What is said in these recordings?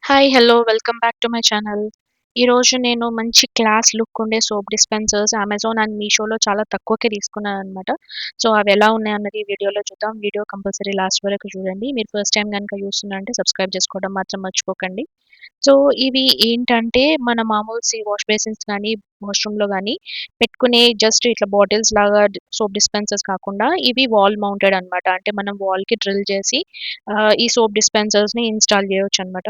Hi. Hello. Welcome back to my channel. ఈరోజు నేను మంచి క్లాస్ లుక్ ఉండే సోప్ డిస్పెన్సర్స్ అమెజాన్ అండ్ మీషోలో చాలా తక్కువకే తీసుకున్నాననమాట. సో, అవెలా ఉన్నాయన్నది ఈ వీడియోలో చూద్దాం. వీడియో కంపల్సరీ లాస్ట్ వరకు చూడండి. మీరు ఫస్ట్ టైమ్ గనుక చూస్తున్నారంటే సబ్స్క్రైబ్ చేసుకోవడం మాత్రం మర్చిపోకండి. సో, ఇవి ఏంటంటే మన మామూలు వాష్ బేసిన్స్ గానీ, వాష్‌రూమ్‌లో గానీ పెట్టుకునే జస్ట్ ఇట్లా బాటిల్స్ లాగా సోప్ డిస్పెన్సర్స్ కాకుండా ఇవి వాల్ మౌంటెడ్ అనమాట. అంటే మనం వాల్‌కి డ్రిల్ చేసి ఈ సోప్ డిస్పెన్సర్స్‌ని ఇన్‌స్టాల్ చేయొచ్చనమాట.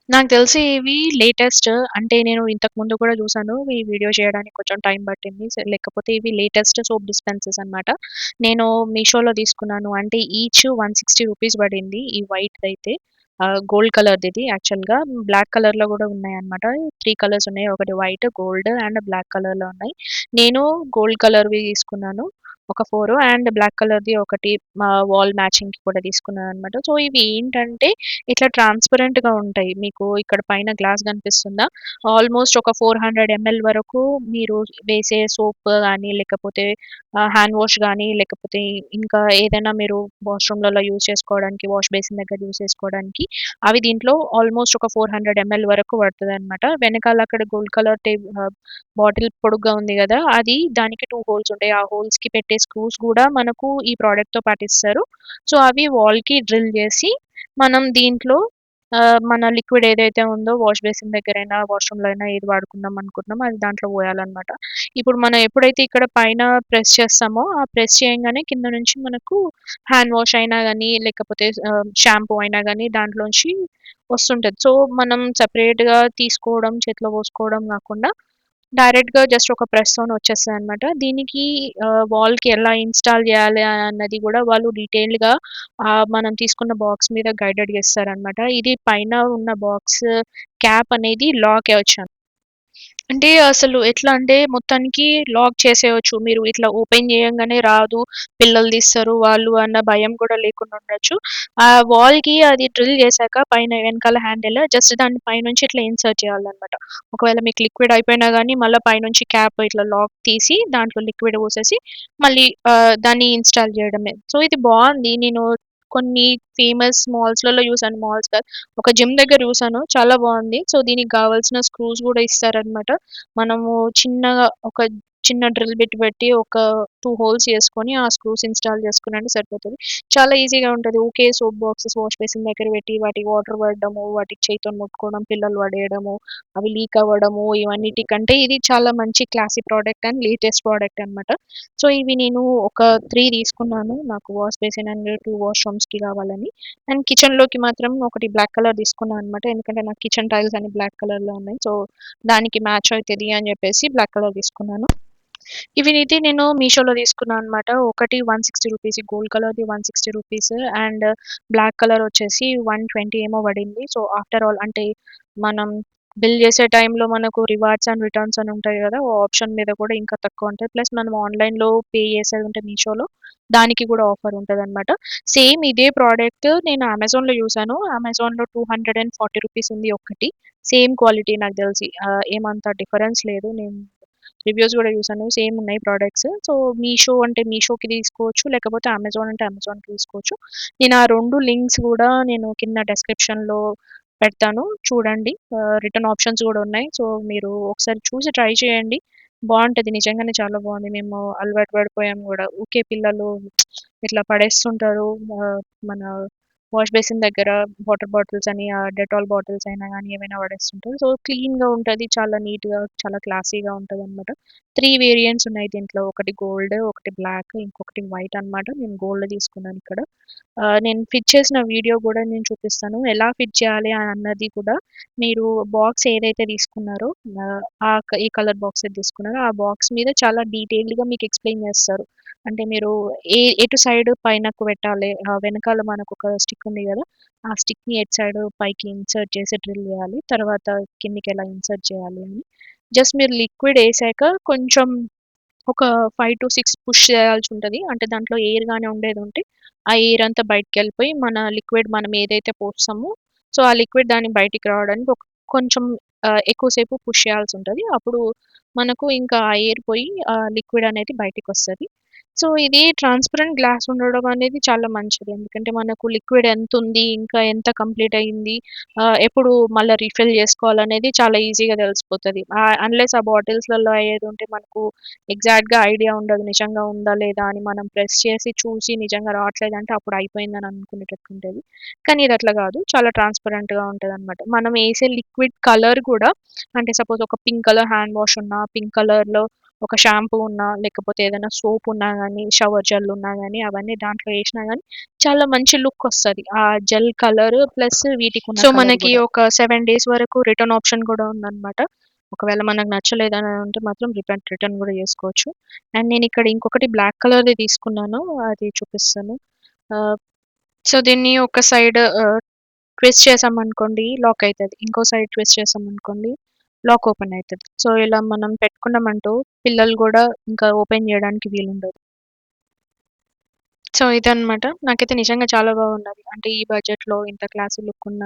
నాకు తెలిసి ఇవి లేటెస్ట్. అంటే నేను ఇంతకు ముందు కూడా చూసాను. ఈ వీడియో చేయడానికి కొంచెం టైం పట్టింది. లేకపోతే ఇవి లేటెస్ట్ సోప్ డిస్పెన్సర్స్ అన్నమాట. నేను మీషోలో తీసుకున్నాను. అంటే ఈచ్ ₹160 పడింది. ఈ వైట్‌దయితే. గోల్డ్ కలర్‌దిది యాక్చువల్‌గా. బ్లాక్ కలర్‌లో కూడా ఉన్నాయన్నమాట. 3 కలర్స్ ఉన్నాయి. ఒకటి వైట్, గోల్డ్ అండ్ బ్లాక్ కలర్‌లో ఉన్నాయి. నేను గోల్డ్ కలర్‌వి తీసుకున్నాను. ఒక 4 అండ్ బ్లాక్ కలర్‌ది ఒకటి వాల్ మ్యాచింగ్‌కి కూడా తీసుకున్నానన్నమాట. సో, ఇవి ఏంటంటే ఇట్లా ట్రాన్స్‌పరెంట్‌గా ఉంటాయి. మీకు ఇక్కడ పైన గ్లాస్ కనిపిస్తుందా? ఆల్‌మోస్ట్ ఒక 400 ఎంఎల్ వరకు మీరు వేసే సోప్ గానీ, లేకపోతే హ్యాండ్ వాష్ గానీ, లేకపోతే ఇంకా ఏదైనా మీరు వాష్‌రూమ్‌లలో యూజ్ చేసుకోవడానికి, వాష్ బేసిన్ దగ్గర యూజ్ చేసుకోవడానికి అవి దీంట్లో ఆల్‌మోస్ట్ ఒక 400 ఎంఎల్ వరకు పడతదనమాట. వెనకాల అక్కడ గోల్డ్ కలర్ బాటిల్ పొడుగ్గా ఉంది గదా! అది దానికి 2 హోల్స్ ఉంటాయి. ఆ హోల్స్‌కి పెట్టే స్క్రూస్ గూడా మనకు ఈ ప్రొడక్ట్‌తో పాటిస్తారు. సో, అవి వాల్‌కి డ్రిల్ జేసి మనం దీంట్లో మన లిక్విడ్ ఏదైతే ఉందో వాష్ బేసిన్ దగ్గరైనా, వాష్‌రూమ్‌లో అయినా ఏది వాడుకుందాం అనుకుంటున్నామో అది దాంట్లో పోయాలనమాట. ఇప్పుడు మనం ఎప్పుడైతే ఇక్కడ పైన ప్రెస్ చేస్తామో, ఆ ప్రెస్ చేయంగానే కింద నుంచి మనకు హ్యాండ్ వాష్ అయినా గానీ, లేకపోతే షాంపూ అయినా గానీ దాంట్లోంచి వస్తుంటది. సో, మనం సెపరేట్‌గా తీసుకోవడం, చేతిలో పోసుకోవడం గాకుండా డైరెక్ట్‌గా జస్ట్ ఒక ప్రెస్‌తోని వచ్చేస్తదనమాట. దీనికి వాల్‌కి ఎలా ఇన్‌స్టాల్ జేయాలి అన్నది గూడా వాళ్ళు డీటెయిల్డ్‌గా మనం తీసుకున్న బాక్స్ మీద గైడెడ్ చేస్తారనమాట. ఇది పైన ఉన్న బాక్స్ క్యాప్ అనేది లాక్ అవ్వచ్చు. అంటే అసలు ఎట్లా అంటే మొత్తానికి లాక్ చేసేయొచ్చు. మీరు ఇట్లా ఓపెన్ చేయంగానే రాదు, పిల్లలు తీస్తారు వాళ్ళు అన్న భయం కూడా లేకుండా ఉండొచ్చు. వాల్‌కి అది డ్రిల్ చేశాక పైన వెనకాల హ్యాండిల్ జస్ట్ దాన్ని పైనుంచి ఇట్లా ఇన్సర్ట్ చేయాలన్నమాట. ఒకవేళ మీకు లిక్విడ్ అయిపోయినా గానీ మళ్ళా పైనుంచి క్యాప్ ఇట్లా లాక్ తీసి దాంట్లో లిక్విడ్ పోసేసి మళ్ళీ దాన్ని ఇన్‌స్టాల్ చేయడమే. సో, ఇది బావుంది. నేను కొన్ని ఫేమస్ మాల్స్‌లలో చూసాను. మాల్స్ కాదు, ఒక జిమ్ దగ్గర చూసాను. చాలా బావుంది. సో, దీనికి గావాల్సిన స్క్రూస్ గూడా ఇస్తారనమాట. మనము చిన్నగా ఒక చిన్న డ్రిల్ బిట్ పెట్టి ఒక 2 హోల్స్ చేసుకొని, ఆ స్క్రూస్ ఇన్‌స్టాల్ చేసుకున్నాంటే సరిపోతది. చాలా ఈజీగా ఉంటది. ఊకే సోప్ బాక్సెస్ వాష్ బేసిన్ దగ్గర పెట్టి, వాటికి వాటర్ పడడము, వాటికి చేయితోని ముట్టుకోవడం, పిల్లలు పడేయడము, అవి లీక్ అవ్వడము, ఇవన్నిటికంటే ఇది చాలా మంచి classy product and latest product అనమాట. సో, ఇవి నేను ఒక 3 తీసుకున్నాను. నాకు వాష్ బేసిన్ అండ్ 2 వాష్‌రూమ్స్‌కి కావాలని. అండ్ కిచెన్‌లోకి మాత్రం ఒకటి బ్లాక్ కలర్ తీసుకున్నా అనమాట. ఎందుకంటే నాకు కిచెన్ టైల్స్ అన్ని బ్లాక్ కలర్‌లో ఉన్నాయి. సో, దానికి మ్యాచ్ అయితది అని చెప్పేసి బ్లాక్ కలర్ తీసుకున్నాను. ఇవినైతే నేను మీషోలో తీసుకున్నా అనమాట. ఒకటి ₹160 గోల్డ్ కలర్‌ది ₹160 అండ్ బ్లాక్ కలర్ వచ్చేసి 120 ఏమో పడింది. సో, ఆఫ్టర్ ఆల్ అంటే మనం బిల్ చేసే టైంలో మనకు రివార్డ్స్ అండ్ రిటర్న్స్ అని ఉంటాయి గదా! ఓ ఆప్షన్ మీద కూడా ఇంకా తక్కువ ఉంటది. ప్లస్ మనం ఆన్‌లైన్‌లో పే చేసేది ఉంటే మీషోలో దానికి కూడా ఆఫర్ ఉంటదనమాట. సేమ్ ఇదే ప్రొడక్ట్ నేను అమెజాన్‌లో చూసాను. అమెజాన్‌లో ₹240 ఉంది ఒక్కటి. సేమ్ క్వాలిటీ నాకు తెలిసి. ఏమంత డిఫరెన్స్ లేదు. నేను రివ్యూస్ గూడా చూసాను. సేమ్ ఉన్నాయి ప్రొడక్ట్స్. సో, మీషో అంటే మీషోకి తీసుకోవచ్చు. లేకపోతే అమెజాన్ అంటే అమెజాన్‌కి తీసుకోవచ్చు. నేను ఆ 2 లింక్స్ గూడా నేను కింద డిస్క్రిప్షన్‌లో పెడతాను. చూడండి. రిటర్న్ ఆప్షన్స్ గూడా ఉన్నాయి. సో, మీరు ఒకసారి చూసి ట్రై చేయండి. బావుంటది. నిజంగానే చాలా బావుంది. మేము అలవాటు పడిపోయాం గూడా. ఊకే పిల్లలు ఇట్లా పడేస్తుంటారు. మన వాష్ బేసిన్ దగ్గర వాటర్ బాటిల్స్ అని, డెటాల్ బాటిల్స్ అయినా గానీ ఏమైనా పడేస్తుంటారు. సో, క్లీన్‌గా ఉంటది. చాలా నీట్‌గా, చాలా క్లాసీగా ఉంటదనమాట. 3 వేరియంట్స్ ఉన్నాయి దీంట్లో. ఒకటి గోల్డ్, ఒకటి బ్లాక్, ఇంకొకటి వైట్ అనమాట. నేను గోల్డ్ తీసుకున్నానిక్కడ. నేను ఫిట్ చేసిన వీడియో గూడా నేను చూపిస్తాను. ఎలా ఫిట్ చేయాలి అన్నది కూడా మీరు బాక్స్ ఏదైతే తీసుకున్నారో ఈ కలర్ బాక్స్ ఏది తీసుకున్నారో ఆ బాక్స్ మీద చాలా డీటెయిల్డ్‌గా మీకు ఎక్స్‌ప్లెయిన్ చేస్తారు. అంటే మీరు ఎటు సైడ్ పైనకు పెట్టాలి. వెనకాల మనకొక స్టిక్ ఉంది గదా! ఆ స్టిక్‌ని ఎటు సైడ్ పైకి ఇన్సర్ట్ చేసి డ్రిల్ చేయాలి. తర్వాత కిందకి ఎలా ఇన్సర్ట్ చేయాలి అని. జస్ట్ మీరు లిక్విడ్ ఏసాక కొంచెం ఒక 5-6 పుష్ చేయాల్సుంటది. అంటే దాంట్లో ఎయిర్ గాని ఉండేదుంటే, ఆ ఎయిర్ అంతా బయటికెళ్ళిపోయి మన లిక్విడ్ మనం ఏదైతే పోస్తామో, సో, ఆ లిక్విడ్ దాన్ని బయటికి రావడానికి కొంచెం ఎక్కువ సేపు పుష్ చేయాల్సుంటది. అప్పుడు మనకు ఇంకా ఆ ఎయిర్ పోయి లిక్విడ్ అనేది బయటికొస్తది. సో, ఇది ట్రాన్స్‌పరెంట్ గ్లాస్ ఉండడం అనేది చాలా మంచిది. ఎందుకంటే మనకు లిక్విడ్ ఎంతుంది, ఇంకా ఎంత కంప్లీట్ అయింది, ఎప్పుడు మళ్ళా రీఫిల్ చేసుకోవాలనేది చాలా ఈజీగా తెలిసిపోతది. అన్‌లెస్ ఆ బాటిల్స్‌లలో అయ్యేదుంటే మనకు ఎగ్జాక్ట్‌గా ఐడియా ఉండదు. నిజంగా ఉందా లేదా అని మనం ప్రెస్ చేసి చూసి నిజంగా రావట్లేదంటే అప్పుడు అయిపోయిందని అనుకునేటట్టుంటది. కానీ ఇది అట్లా గాదు. చాలా ట్రాన్స్‌పరెంట్‌గా ఉంటదనమాట. మనం ఏసే లిక్విడ్ కలర్ గూడా అంటే సపోజ్ ఒక పింక్ కలర్ హ్యాండ్ వాష్ ఉన్నా, పింక్ కలర్‌లో ఒక షాంపూ ఉన్నా, లేకపోతే ఏదైనా సోప్ ఉన్నా గానీ, షవర్ జెల్ ఉన్నా గానీ, అవన్నీ దాంట్లో ఏసినా గానీ, చాలా మంచి లుక్కొస్తది. ఆ జెల్ కలర్ ప్లస్ వీటికున్న కలర్ మనకి గూడా. ఒక 7 డేస్ వరకు రిటర్న్ ఆప్షన్ గూడా ఉందనమాట. ఒకవేళ మనకు నచ్చలేదని అంటే మాత్రం రిటర్న్ గూడా జేసుకోవచ్చు. అండ్ నేనిక్కడ ఇంకొకటి బ్లాక్ కలర్‌ది తీసుకున్నాను. అది చూపిస్తాను. ఆహ్, సో, దీన్ని ఒక సైడ్ ట్విస్ట్ చేశామనుకోండి లాక్ అయితది. ఇంకో సైడ్ ట్విస్ట్ చేశామనుకోండి లాక్ ఓపెన్ అయితది. సో, ఇలా మనం పెట్టుకున్నామంటూ పిల్లలు గూడా ఇంకా ఓపెన్ జేయడానికి వీలుండదు. సో, ఇదనమాట. నాకైతే నిజంగా చాలా బాగున్నది. అంటే ఈ బడ్జెట్‌లో ఇంత క్లాసీ లుక్ ఉన్న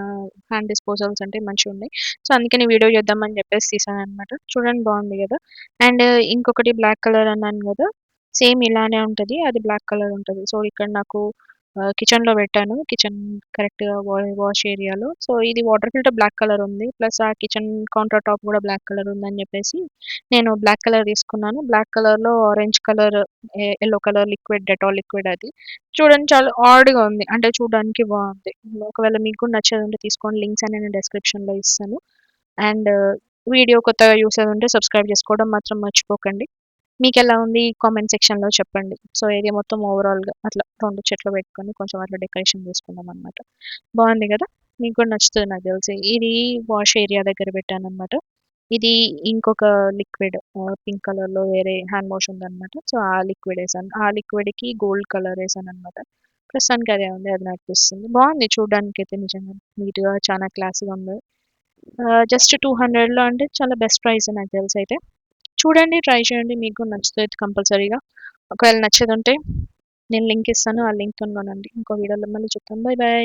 హ్యాండ్ డిస్పోజల్స్ అంటే మంచిగున్నాయి. సో, అందుకని వీడియో చేద్దామని చెప్పేసి తీశాననమాట. చూడండి బాగుంది గదా! అండ్ ఇంకొకటి బ్లాక్ కలర్ అన్నాను గదా! సేమ్ ఇలానే ఉంటది. అది బ్లాక్ కలర్ ఉంటది. సో, ఇక్కడ నాకు కిచెన్‌లో పెట్టాను. కిచెన్ కరెక్ట్‌గా వాష్ ఏరియాలో. సో, ఇది వాటర్ ఫిల్టర్ బ్లాక్ కలర్ ఉంది. ప్లస్ ఆ కిచెన్ కౌంటర్ టాప్ గూడా బ్లాక్ కలర్ ఉందని జెప్పేసి నేను బ్లాక్ కలర్ తీసుకున్నాను. బ్లాక్ కలర్‌లో orange colour, yellow colour liquid Dettol liquid అది. చూడండి చాలా ఆడ్‌గా ఉంది. అంటే చూడడానికి బావుంది. ఒకవేళ మీకు కూడా నచ్చేదుంటే తీసుకోండి. లింక్స్ అన్ని నేను డిస్క్రిప్షన్‌లో ఇస్తాను. అండ్ వీడియో కొత్తగా చూసేదుంటే సబ్స్క్రైబ్ చేసుకోవడం మాత్రం మర్చిపోకండి. మీకెలా ఉంది కామెంట్ సెక్షన్‌లో చెప్పండి. సో, ఇది మొత్తం ఓవరాల్‌గా అట్లా 2 చెట్లు పెట్టుకొని కొంచెం అట్లా డెకరేషన్ చేసుకున్నామనమాట. బావుంది గదా! మీకు కూడా నచ్చుతది నాకు తెలిసి. ఇది వాష్ ఏరియా దగ్గర పెట్టాననమాట. ఇది ఇంకొక లిక్విడ్ పింక్ కలర్‌లో వేరే హ్యాండ్ వాష్ ఉందనమాట. సో, ఆ లిక్విడ్ ఏసాను. ఆ లిక్విడ్‌కి గోల్డ్ కలర్ ఏసాననమాట. ప్రస్తుతానికి అదే ఉంది. అది నడిపిస్తుంది. బావుంది చూడ్డానికైతే నిజంగా. నీట్‌గా చాలా క్లాసీగా ఉంది. జస్ట్ 200లో అంటే చాలా బెస్ట్ ప్రైసే నాకు తెలిసయితే. చూడండి, ట్రై చేయండి. మీకు కూడా నచ్చుతది కంపల్సరీగా. ఒకవేళ నచ్చేదుంటే నేను లింక్ ఇస్తాను. ఆ లింక్‌తోని కొనండి. ఇంకో వీడియోలో మళ్ళీ చెప్తాను. By by.